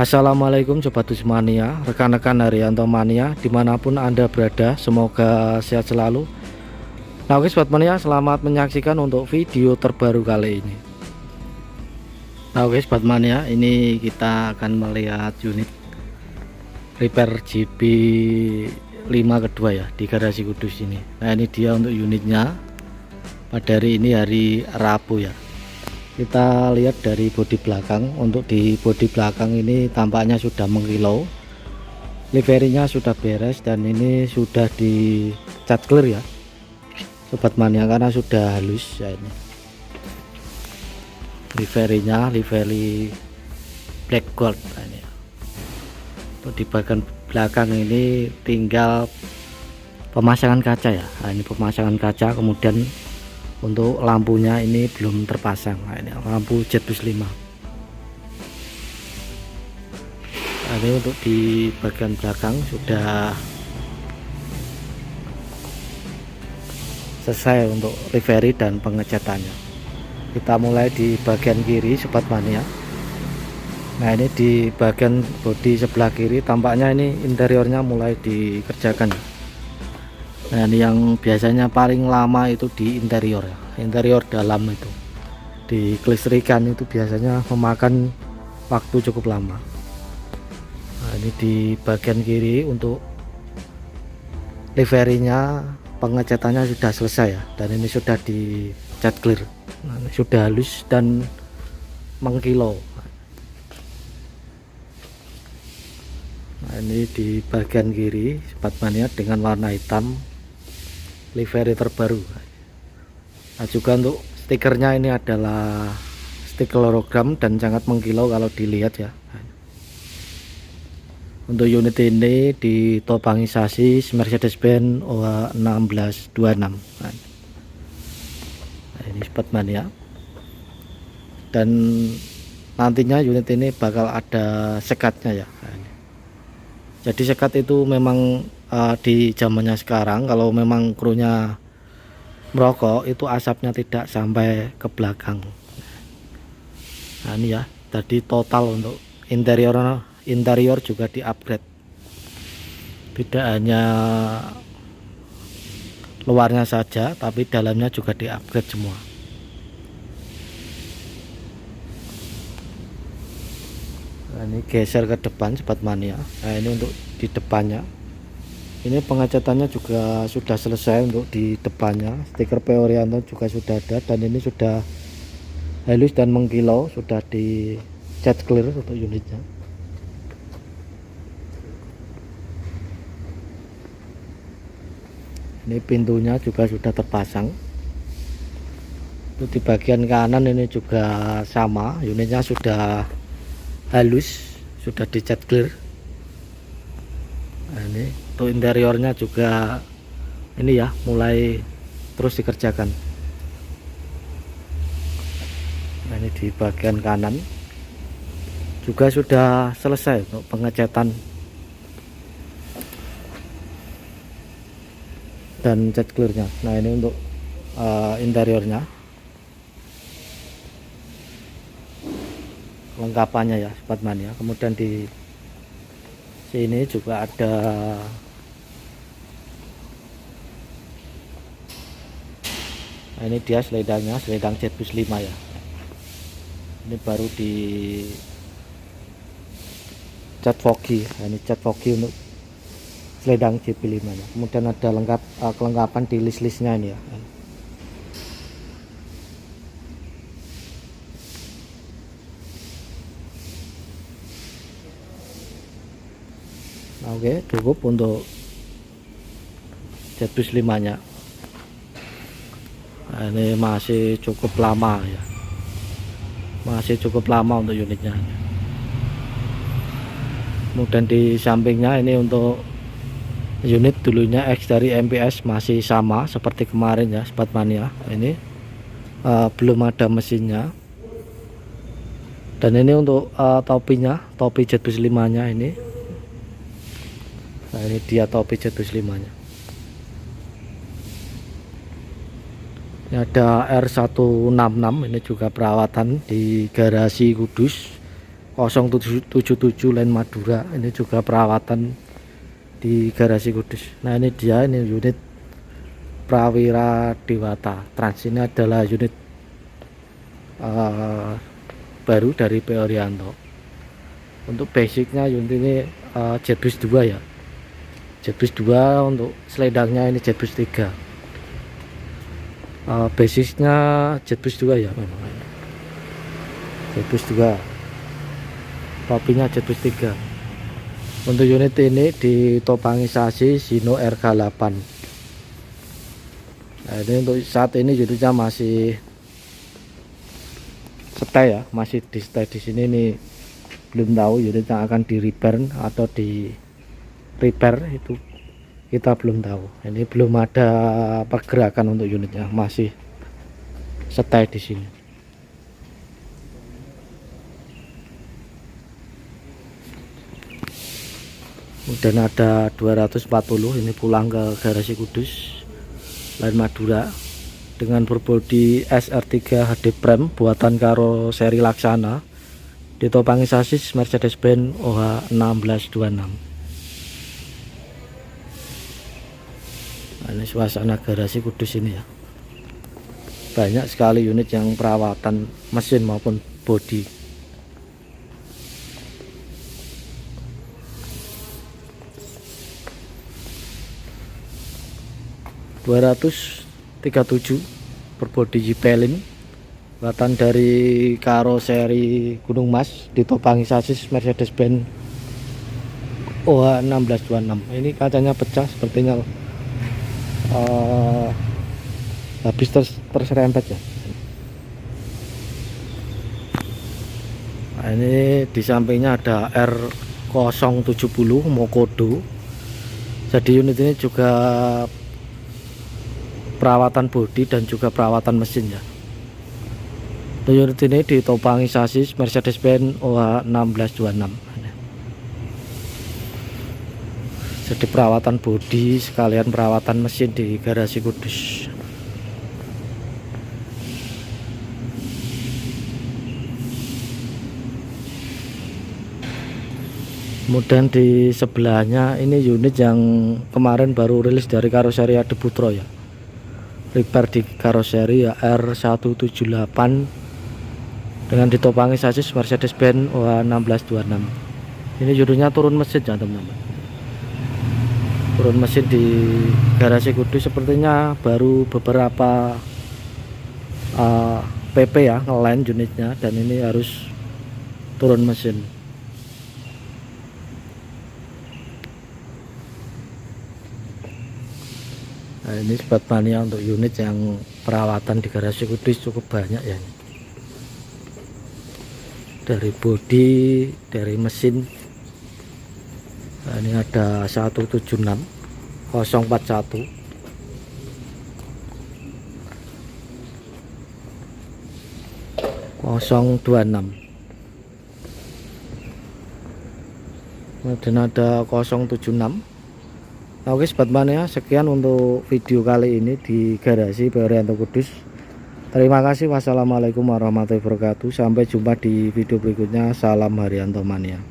Assalamualaikum Sobat Dusmania, rekan-rekan Haryanto Mania dimanapun Anda berada, semoga sehat selalu. Nah oke Sobat Mania, selamat menyaksikan untuk video terbaru kali ini. Nah oke Sobat Mania, ini kita akan melihat unit repair JB 5 kedua ya di garasi Kudus ini. Nah ini dia untuk unitnya pada hari ini, hari Rabu ya. Kita lihat dari bodi belakang. Untuk di bodi belakang ini tampaknya sudah mengkilau, liverinya sudah beres, dan ini sudah dicat clear ya Sobat Mania, karena sudah halus ya. Ini liverinya livery black gold. Nah, ini untuk di bagian belakang ini tinggal pemasangan kaca ya. Nah, ini pemasangan kaca, kemudian untuk lampunya ini belum terpasang. Nah, ini lampu Jetbus 5. Nah, ini untuk di bagian belakang sudah selesai untuk livery dan pengecatannya. Kita mulai di bagian kiri Sobat Mania. Nah ini di bagian bodi sebelah kiri tampaknya ini interiornya mulai dikerjakan. Nah ini yang biasanya paling lama itu di interior ya, interior dalam itu di kelistrikan itu biasanya memakan waktu cukup lama. Nah ini di bagian kiri untuk liverinya pengecatannya sudah selesai ya, dan ini sudah dicat clear. Nah, ini sudah halus dan mengkilau. Nah ini di bagian kiri Sobat Mania dengan warna hitam, livery terbaru. Nah juga untuk stikernya ini adalah stiker hologram dan sangat mengkilau kalau dilihat ya. Untuk unit ini ditopangi sasis Mercedes-Benz OH 1626. Nah ini Sobat Mania, dan nantinya unit ini bakal ada sekatnya ya. Jadi sekat itu memang di zamannya sekarang kalau memang krunya merokok itu asapnya tidak sampai ke belakang. Nah ini ya, tadi total untuk interior juga di upgrade, tidak hanya luarnya saja tapi dalamnya juga di upgrade semua. Nah, ini geser ke depan Sobat Mania. Nah ini untuk di depannya ini pengecatannya juga sudah selesai. Untuk di depannya stiker PO Rianto juga sudah ada, dan ini sudah halus dan mengkilau, sudah dicat clear untuk unitnya. Ini pintunya juga sudah terpasang. Untuk di bagian kanan ini juga sama, unitnya sudah halus, sudah dicat clear. Nah, ini untuk interiornya juga ini ya mulai terus dikerjakan. Nah, ini di bagian kanan juga sudah selesai untuk pengecatan dan cat clearnya. Nah ini untuk interiornya, lengkapannya ya Sobat Mania. Kemudian di sini juga ada nah ini dia seledangnya, seledang Jetbus 5 ya. Ini baru di cat foggy. Nah, ini cat foggy untuk seledang JB5 nya. Kemudian ada kelengkapan di list-listnya ini ya. Nah, oke, cukup untuk Jetbus 5 nya. Nah, ini masih cukup lama ya, masih cukup lama untuk unitnya. Kemudian di sampingnya ini untuk unit dulunya X dari MPS masih sama seperti kemarin ya Sobat Mania. Ini belum ada mesinnya, dan ini untuk topinya, topi Jetbus 5 nya ini. Nah ini dia topi Jetbus 5 nya. Ini ada R166, ini juga perawatan di garasi Kudus. 0777 Land Madura. Ini juga perawatan di garasi Kudus. Nah ini dia, ini unit Prawira Dewata Trans. Ini adalah unit baru dari PO Rianto. Untuk basicnya unit ini Jetbus 2 ya, Jetbus 2. Untuk selendangnya ini Jetbus 3. Basisnya Jetbus 2 ya, memang Jetbus 2, topinya Jetbus 3. Untuk unit ini ditopangi sasis Hino RK8. Nah ini untuk saat ini unitnya masih stay ya, masih di stay di sini. Nih belum tahu unitnya akan di repair atau di repair, itu kita belum tahu. Ini belum ada pergerakan untuk unitnya, masih stay di sini. Kemudian ada 240 ini pulang ke garasi Kudus Land Madura dengan berbodi SR3 HD Prem buatan karoseri Laksana, ditopangi sasis Mercedes-Benz OH 1626. Nah, ini suasana garasi Kudus ini ya, banyak sekali unit yang perawatan mesin maupun bodi. (237) berbodi Jipelin buatan dari karoseri Gunung Mas, ditopangi sasis Mercedes-Benz OH 1626. Ini kacanya pecah, sepertinya habis terserempet ya. Nah, ini di sampingnya ada R070 Mokodo. Jadi unit ini juga perawatan bodi dan juga perawatan mesin ya. Unit ini ditopangi sasis Mercedes-Benz OH 1626. Jadi perawatan bodi sekalian perawatan mesin di garasi Kudus. Kemudian di sebelahnya ini unit yang kemarin baru rilis dari karoseri Adi Putro ya, repair di karoseri ya, R178 dengan ditopangi sasis Mercedes-Benz OH 1626. Ini unitnya turun mesin ya teman-teman, turun mesin di garasi Kudus. Sepertinya baru beberapa PP ya ngelain unitnya, dan ini harus turun mesin. Nah ini sobat mania, untuk unit yang perawatan di garasi Kudus cukup banyak ya, dari bodi, dari mesin. Nah, ini ada 176 041 026, kemudian ada 076. Nah, oke sobat mania, sekian untuk video kali ini di garasi PO Rianto Kudus. Terima kasih. Wassalamualaikum warahmatullahi wabarakatuh. Sampai jumpa di video berikutnya. Salam Haryanto Mania.